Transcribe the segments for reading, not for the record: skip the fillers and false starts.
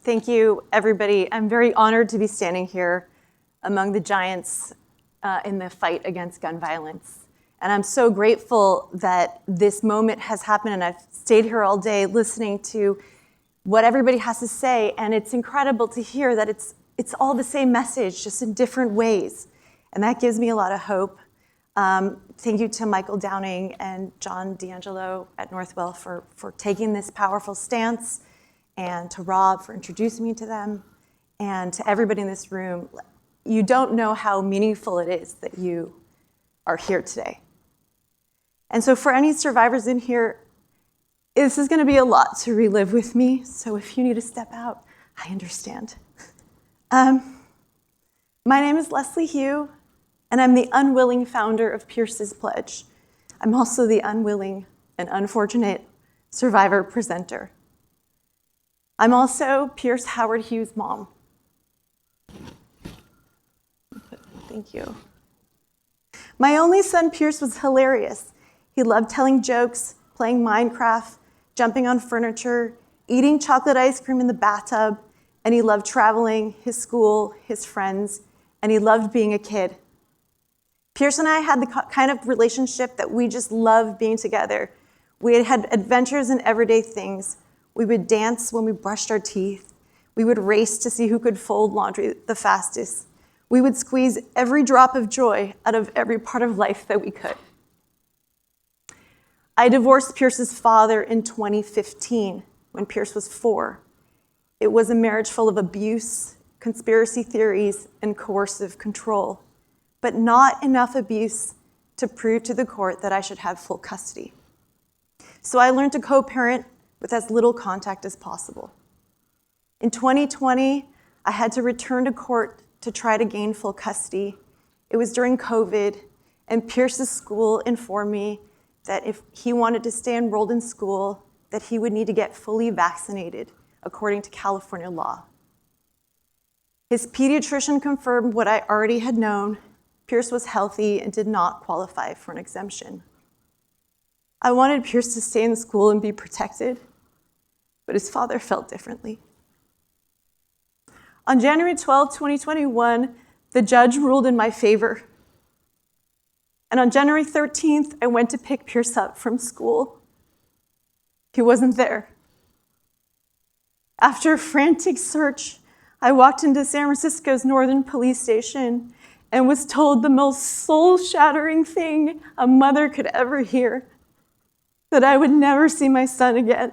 Thank you, everybody. I'm very honored to be standing here among the giants in the fight against gun violence. And I'm so grateful that this moment has happened, and I've stayed here all day listening to what everybody has to say, and it's incredible to hear that it's all the same message, just in different ways. And that gives me a lot of hope. Thank you to Michael Downing and John D'Angelo at Northwell for taking this powerful stance, and to Rob for introducing me to them, and to everybody in this room. You don't know how meaningful it is that you are here today. And so for any survivors in here, this is going to be a lot to relive with me, so if you need to step out, I understand. My name is Lesley Hugh, and I'm the unwilling founder of Pierce's Pledge. I'm also the unwilling and unfortunate survivor presenter. I'm also Pierce Howard Hughes' mom. Thank you. My only son, Pierce, was hilarious. He loved telling jokes, playing Minecraft, jumping on furniture, eating chocolate ice cream in the bathtub, and he loved traveling, his school, his friends, and he loved being a kid. Pierce and I had the kind of relationship that we just loved being together. We had adventures in everyday things. We would dance when we brushed our teeth. We would race to see who could fold laundry the fastest. We would squeeze every drop of joy out of every part of life that we could. I divorced Pierce's father in 2015 when Pierce was 4. It was a marriage full of abuse, conspiracy theories, and coercive control, but not enough abuse to prove to the court that I should have full custody. So I learned to co-parent with as little contact as possible. In 2020, I had to return to court to try to gain full custody. It was during COVID, and Pierce's school informed me that if he wanted to stay enrolled in school, that he would need to get fully vaccinated, according to California law. His pediatrician confirmed what I already had known. Pierce was healthy and did not qualify for an exemption. I wanted Pierce to stay in school and be protected, but his father felt differently. On January 12, 2021, the judge ruled in my favor. And on January 13th, I went to pick Pierce up from school. He wasn't there. After a frantic search, I walked into San Francisco's Northern Police Station and was told the most soul-shattering thing a mother could ever hear, that I would never see my son again.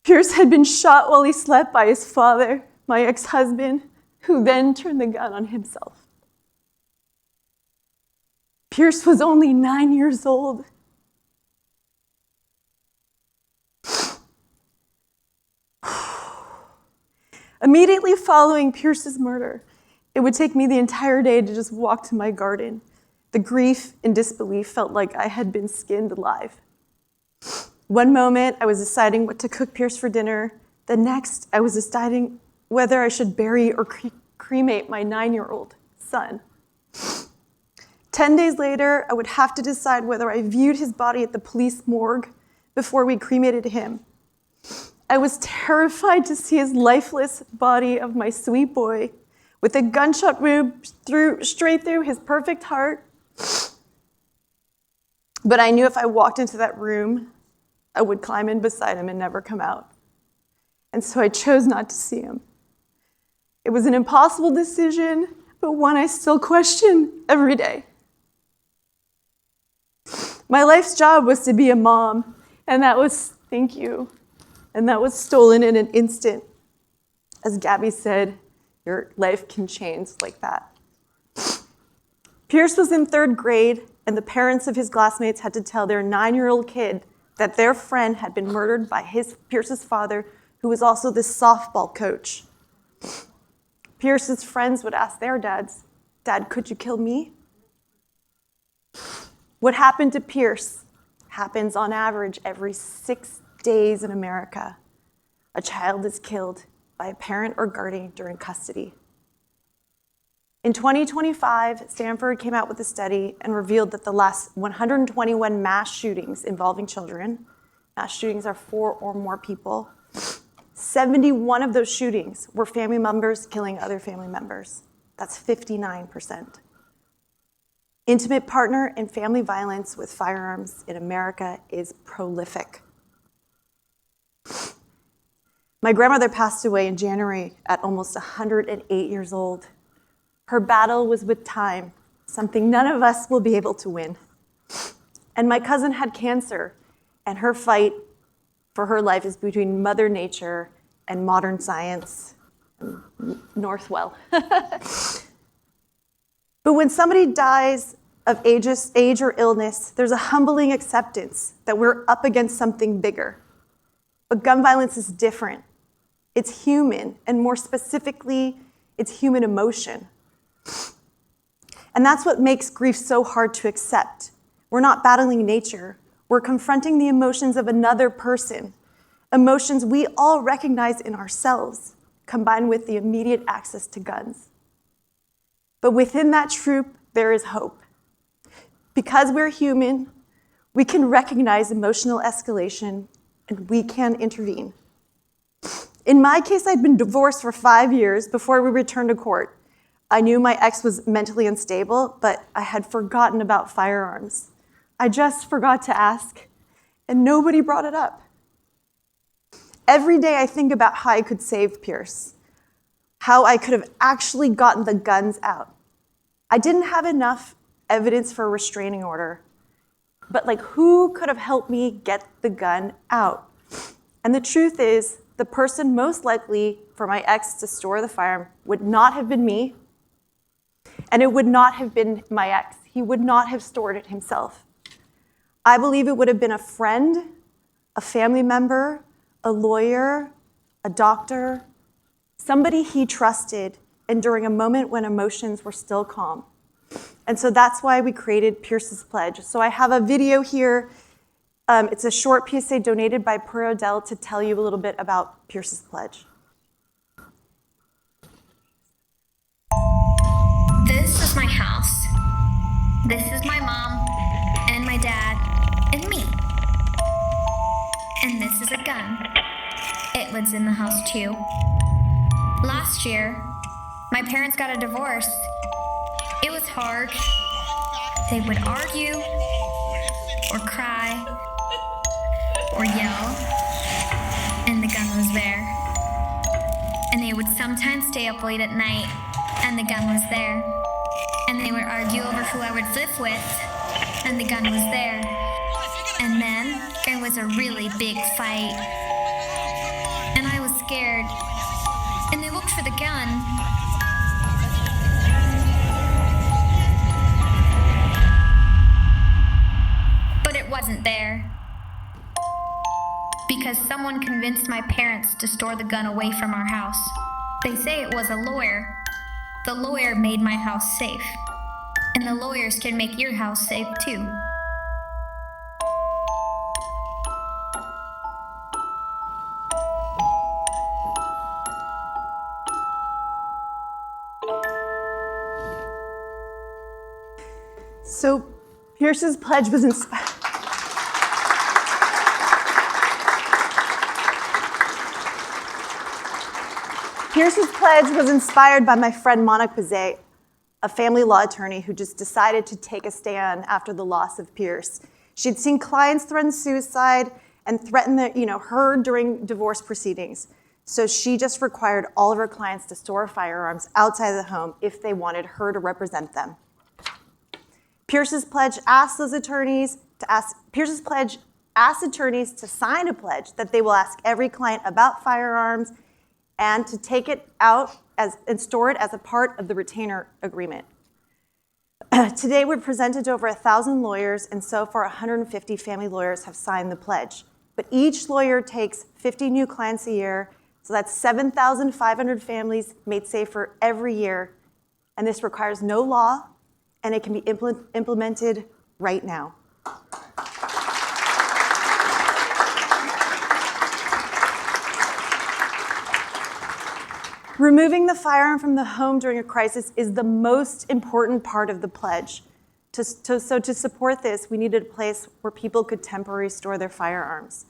Pierce had been shot while he slept by his father, my ex-husband, who then turned the gun on himself. Pierce was only 9 years old. Immediately following Pierce's murder, it would take me the entire day to just walk to my garden. The grief and disbelief felt like I had been skinned alive. One moment, I was deciding what to cook Pierce for dinner. The next, I was deciding whether I should bury or cremate my 9-year-old son. 10 days later, I would have to decide whether I viewed his body at the police morgue before we cremated him. I was terrified to see his lifeless body of my sweet boy with a gunshot wound straight through his perfect heart. But I knew if I walked into that room, I would climb in beside him and never come out. And so I chose not to see him. It was an impossible decision, but one I still question every day. My life's job was to be a mom, and that was, thank you, and that was stolen in an instant. As Gabby said, your life can change like that. Pierce was in 3rd grade, and the parents of his classmates had to tell their 9-year-old kid that their friend had been murdered by Pierce's father, who was also the softball coach. Pierce's friends would ask their dads, "Dad, could you kill me?" What happened to Pierce happens on average every 6 days in America. A child is killed by a parent or guardian during custody. In 2025, Stanford came out with a study and revealed that the last 121 mass shootings involving children, mass shootings are 4 or more people, 71 of those shootings were family members killing other family members. That's 59%. Intimate partner and family violence with firearms in America is prolific. My grandmother passed away in January at almost 108 years old. Her battle was with time, something none of us will be able to win. And my cousin had cancer, and her fight for her life is between Mother Nature and modern science, Northwell. But when somebody dies of age or illness, there's a humbling acceptance that we're up against something bigger. But gun violence is different. It's human, and more specifically, it's human emotion. And that's what makes grief so hard to accept. We're not battling nature. We're confronting the emotions of another person, emotions we all recognize in ourselves, combined with the immediate access to guns. But within that truth, there is hope. Because we're human, we can recognize emotional escalation, and we can intervene. In my case, I'd been divorced for 5 years before we returned to court. I knew my ex was mentally unstable, but I had forgotten about firearms. I just forgot to ask, and nobody brought it up. Every day I think about how I could save Pierce, how I could have actually gotten the guns out. I didn't have enough evidence for a restraining order, but who could have helped me get the gun out? And the truth is, the person most likely for my ex to store the firearm would not have been me, and it would not have been my ex. He would not have stored it himself. I believe it would have been a friend, a family member, a lawyer, a doctor, somebody he trusted, and during a moment when emotions were still calm. And so that's why we created Pierce's Pledge. So I have a video here. It's a short PSA donated by Per Odell to tell you a little bit about Pierce's Pledge. This is my house. This is my mom and my dad and me. And this is a gun. It lives in the house too. Last year, my parents got a divorce. It was hard. They would argue or cry or yell, and the gun was there. And they would sometimes stay up late at night, and the gun was there. And they would argue over who I would live with, and the gun was there. And then there was a really big fight, and I was scared, and they looked for the gun. But it wasn't there. Because someone convinced my parents to store the gun away from our house. They say it was a lawyer. The lawyer made my house safe. And the lawyers can make your house safe too. So Pierce's Pledge was inspired. Pierce's Pledge was inspired by my friend Monica Pazet, a family law attorney who just decided to take a stand after the loss of Pierce. She'd seen clients threaten suicide and threaten her during divorce proceedings. So she just required all of her clients to store firearms outside of the home if they wanted her to represent them. Pierce's Pledge asks attorneys to sign a pledge that they will ask every client about firearms and to take it out and store it as a part of the retainer agreement. Today, we're presented to over 1,000 lawyers, and so far 150 family lawyers have signed the pledge. But each lawyer takes 50 new clients a year, so that's 7,500 families made safer every year. And this requires no law, and it can be implemented right now. Removing the firearm from the home during a crisis is the most important part of the pledge. So to support this, we needed a place where people could temporarily store their firearms.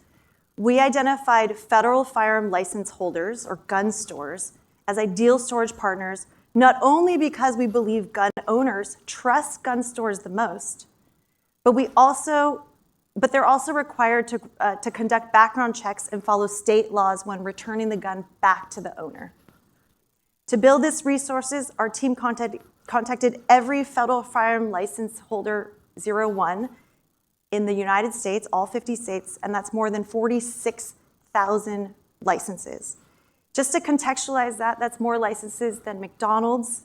we identified federal firearm license holders, or gun stores, as ideal storage partners, not only because we believe gun owners trust gun stores the most, but they're also required to conduct background checks and follow state laws when returning the gun back to the owner. To build these resources, our team contacted every federal firearm license holder 01 in the United States, all 50 states, and that's more than 46,000 licenses. Just to contextualize that, that's more licenses than McDonald's,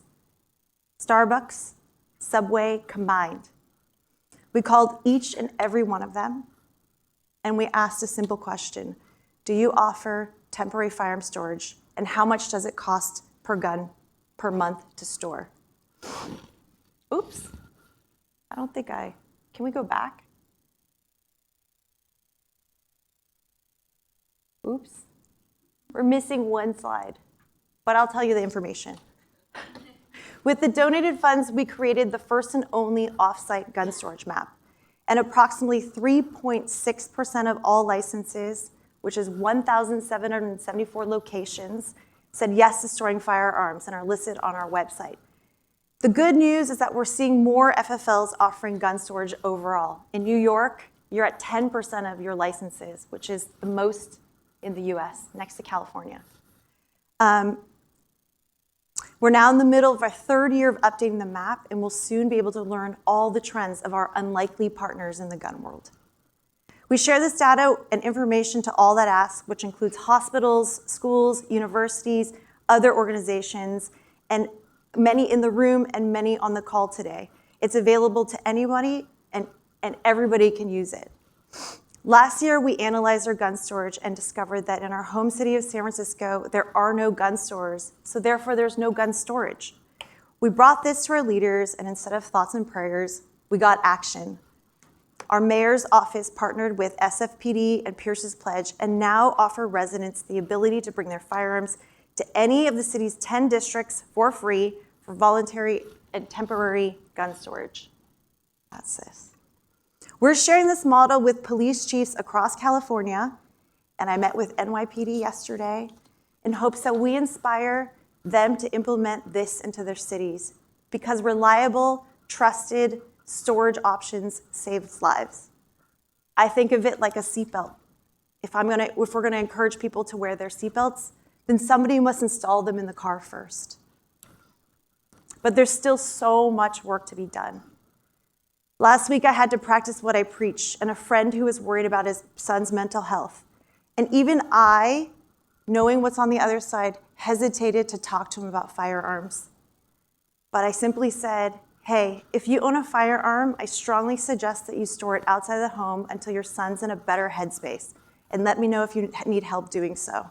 Starbucks, Subway combined. We called each and every one of them, and we asked a simple question. Do you offer temporary firearm storage, and how much does it cost per gun per month to store? Oops, can we go back? Oops, we're missing one slide, but I'll tell you the information. With the donated funds, we created the first and only off-site gun storage map, and approximately 3.6% of all licenses, which is 1,774 locations, said yes to storing firearms and are listed on our website. The good news is that we're seeing more FFLs offering gun storage overall. In New York, you're at 10% of your licenses, which is the most in the US, next to California. We're now in the middle of our third year of updating the map, and we'll soon be able to learn all the trends of our unlikely partners in the gun world. We share this data and information to all that ask, which includes hospitals, schools, universities, other organizations, and many in the room and many on the call today. It's available to anybody, and everybody can use it. Last year, we analyzed our gun storage and discovered that in our home city of San Francisco, there are no gun stores, so therefore there's no gun storage. We brought this to our leaders, and instead of thoughts and prayers, we got action. Our mayor's office partnered with SFPD and Pierce's Pledge and now offer residents the ability to bring their firearms to any of the city's 10 districts for free for voluntary and temporary gun storage. That's this. We're sharing this model with police chiefs across California, and I met with NYPD yesterday in hopes that we inspire them to implement this into their cities, because reliable, trusted storage options save lives. I think of it like a seatbelt. If we're gonna encourage people to wear their seatbelts, then somebody must install them in the car first. But there's still so much work to be done. Last week, I had to practice what I preach, and a friend who was worried about his son's mental health. And even I, knowing what's on the other side, hesitated to talk to him about firearms. But I simply said, hey, if you own a firearm, I strongly suggest that you store it outside the home until your son's in a better headspace, and let me know if you need help doing so.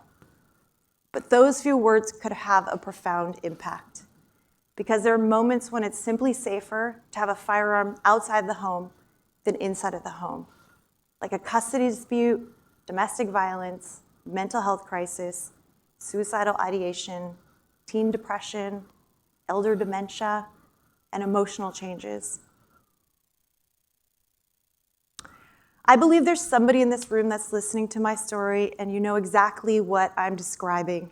But those few words could have a profound impact, because there are moments when it's simply safer to have a firearm outside the home than inside of the home, like a custody dispute, domestic violence, mental health crisis, suicidal ideation, teen depression, elder dementia, and emotional changes. I believe there's somebody in this room that's listening to my story, and you know exactly what I'm describing.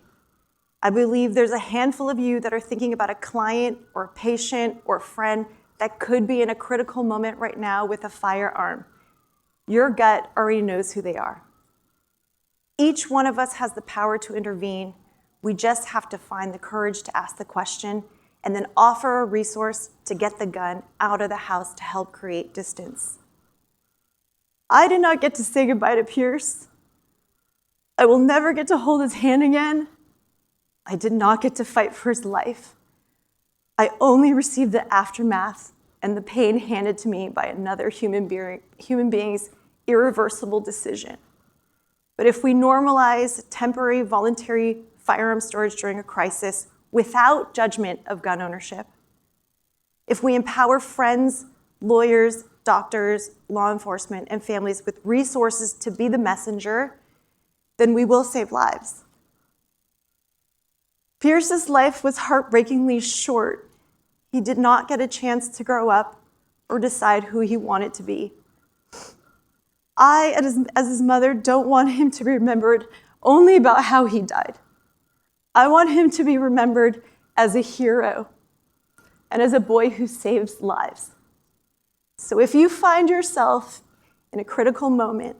I believe there's a handful of you that are thinking about a client or a patient or a friend that could be in a critical moment right now with a firearm. Your gut already knows who they are. Each one of us has the power to intervene. We just have to find the courage to ask the question and then offer a resource to get the gun out of the house to help create distance. I did not get to say goodbye to Pierce. I will never get to hold his hand again. I did not get to fight for his life. I only received the aftermath and the pain handed to me by another human being's irreversible decision. But if we normalize temporary voluntary firearm storage during a crisis without judgment of gun ownership, if we empower friends, lawyers, doctors, law enforcement, and families with resources to be the messenger, then we will save lives. Pierce's life was heartbreakingly short. He did not get a chance to grow up or decide who he wanted to be. I, as his mother, don't want him to be remembered only about how he died. I want him to be remembered as a hero and as a boy who saves lives. So if you find yourself in a critical moment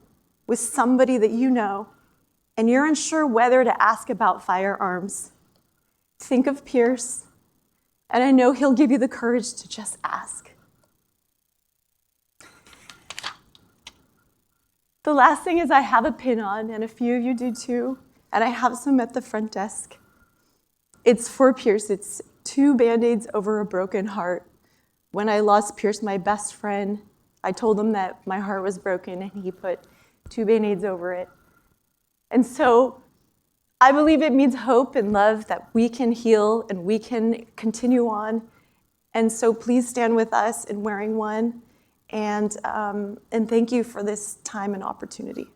with somebody that you know and you're unsure whether to ask about firearms, think of Pierce, and I know he'll give you the courage to just ask. The last thing is I have a pin on, and a few of you do too, and I have some at the front desk. It's for Pierce. It's 2 Band-Aids over a broken heart. When I lost Pierce, my best friend, I told him that my heart was broken, and he put 2 Band-Aids over it. And so I believe it means hope and love that we can heal and we can continue on. And so please stand with us in wearing one. And thank you for this time and opportunity.